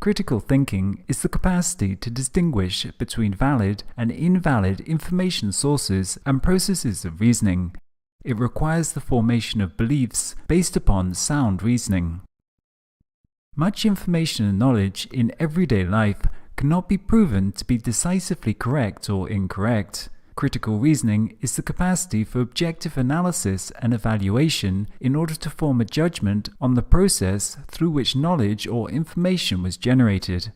Critical thinking is the capacity to distinguish between valid and invalid information sources and processes of reasoning. It requires the formation of beliefs based upon sound reasoning. Much information and knowledge in everyday life cannot be proven to be decisively correct or incorrect. Critical reasoning is the capacity for objective analysis and evaluation in order to form a judgment on the process through which knowledge or information was generated.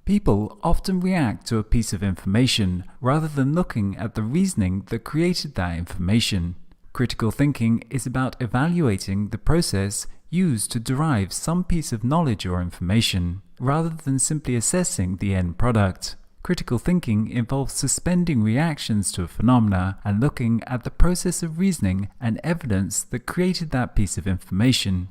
People often react to a piece of information rather than looking at the reasoning that created that information. Critical thinking is about evaluating the process used to derive some piece of knowledge or information, rather than simply assessing the end product. Critical thinking involves suspending reactions to a phenomena and looking at the process of reasoning and evidence that created that piece of information.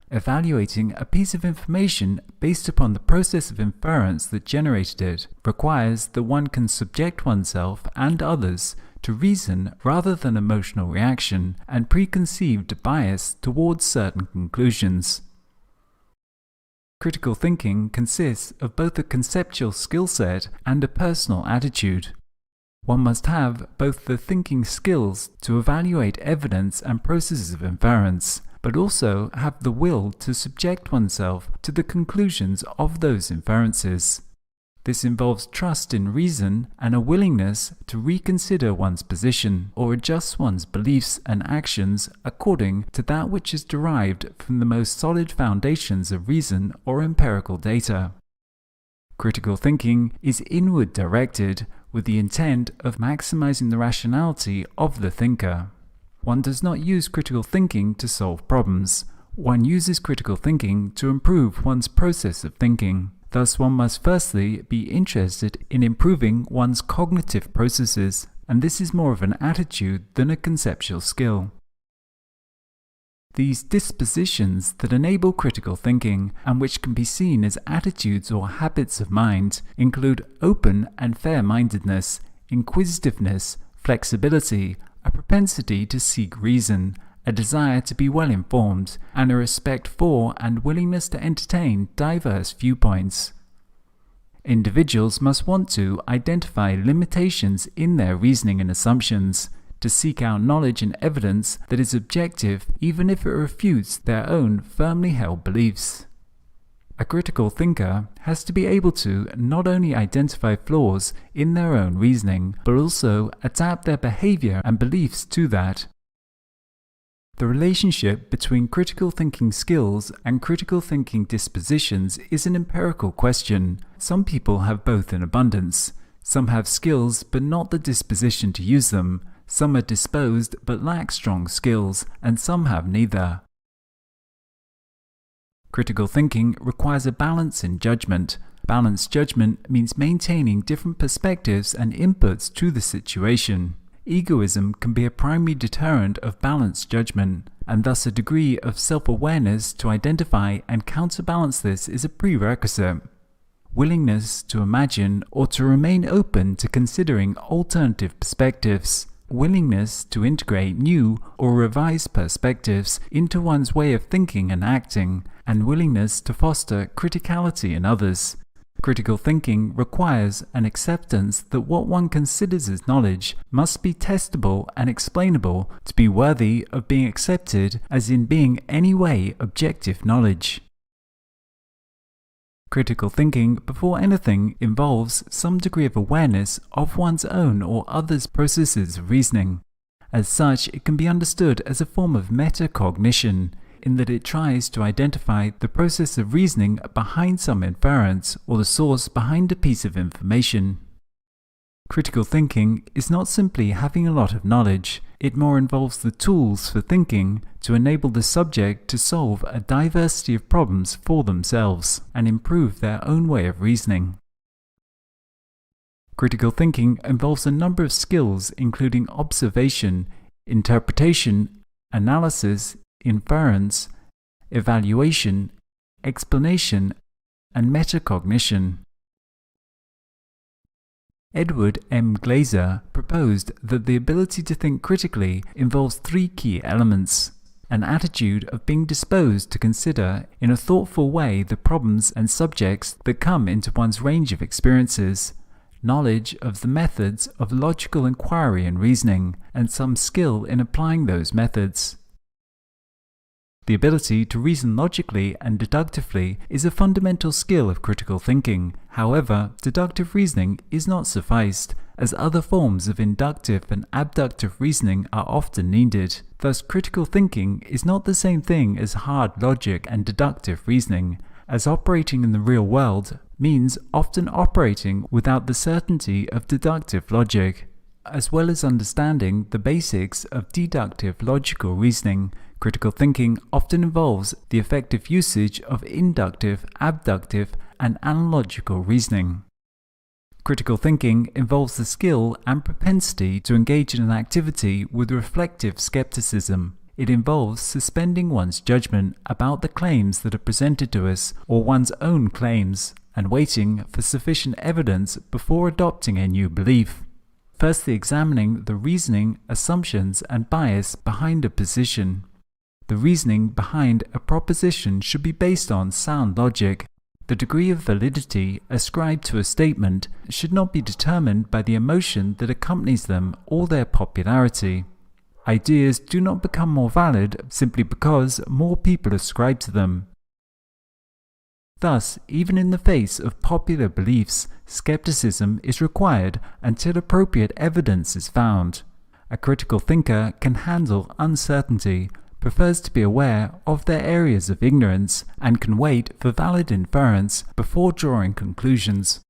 Evaluating a piece of information based upon the process of inference that generated it requires that one can subject oneself and others to reason rather than emotional reaction and preconceived bias towards certain conclusions. Critical thinking consists of both a conceptual skill set and a personal attitude. One must have both the thinking skills to evaluate evidence and processes of inference, but also have the will to subject oneself to the conclusions of those inferences. This involves trust in reason and a willingness to reconsider one's position or adjust one's beliefs and actions according to that which is derived from the most solid foundations of reason or empirical data. Critical thinking is inward directed with the intent of maximizing the rationality of the thinker. One does not use critical thinking to solve problems. One uses critical thinking to improve one's process of thinking. Thus, one must firstly be interested in improving one's cognitive processes, and this is more of an attitude than a conceptual skill. These dispositions that enable critical thinking, and which can be seen as attitudes or habits of mind, include open and fair-mindedness, inquisitiveness, flexibility, a propensity to seek reason, a desire to be well informed, and a respect for and willingness to entertain diverse viewpoints. Individuals must want to identify limitations in their reasoning and assumptions, to seek out knowledge and evidence that is objective even if it refutes their own firmly held beliefs. A critical thinker has to be able to not only identify flaws in their own reasoning, but also adapt their behavior and beliefs to that. The relationship between critical thinking skills and critical thinking dispositions is an empirical question. Some people have both in abundance. Some have skills but not the disposition to use them. Some are disposed but lack strong skills, and some have neither. Critical thinking requires a balance in judgment. Balanced judgment means maintaining different perspectives and inputs to the situation. Egoism can be a primary deterrent of balanced judgment, and thus a degree of self-awareness to identify and counterbalance this is a prerequisite. Willingness to imagine or to remain open to considering alternative perspectives. Willingness to integrate new or revised perspectives into one's way of thinking and acting, and willingness to foster criticality in others. Critical thinking requires an acceptance that what one considers as knowledge must be testable and explainable to be worthy of being accepted as in being any way objective knowledge. Critical thinking, before anything, involves some degree of awareness of one's own or others' processes of reasoning. As such, it can be understood as a form of metacognition, in that it tries to identify the process of reasoning behind some inference or the source behind a piece of information. Critical thinking is not simply having a lot of knowledge, it more involves the tools for thinking to enable the subject to solve a diversity of problems for themselves and improve their own way of reasoning. Critical thinking involves a number of skills including observation, interpretation, analysis, inference, evaluation, explanation, and metacognition. Edward M. Glaser proposed that the ability to think critically involves three key elements. an attitude of being disposed to consider in a thoughtful way the problems and subjects that come into one's range of experiences, knowledge of the methods of logical inquiry and reasoning, and some skill in applying those methods. The ability to reason logically and deductively is a fundamental skill of critical thinking. However, deductive reasoning is not sufficed, as other forms of inductive and abductive reasoning are often needed. Thus, critical thinking is not the same thing as hard logic and deductive reasoning, as operating in the real world means often operating without the certainty of deductive logic. As well as understanding the basics of deductive logical reasoning, critical thinking often involves the effective usage of inductive, abductive, and analogical reasoning. Critical thinking involves the skill and propensity to engage in an activity with reflective skepticism. It involves suspending one's judgment about the claims that are presented to us or one's own claims, and waiting for sufficient evidence before adopting a new belief. Firstly, examining the reasoning, assumptions, and bias behind a position. The reasoning behind a proposition should be based on sound logic. The degree of validity ascribed to a statement should not be determined by the emotion that accompanies them or their popularity. Ideas do not become more valid simply because more people ascribe to them. Thus, even in the face of popular beliefs, skepticism is required until appropriate evidence is found. A critical thinker can handle uncertainty, prefers to be aware of their areas of ignorance, and can wait for valid inference before drawing conclusions.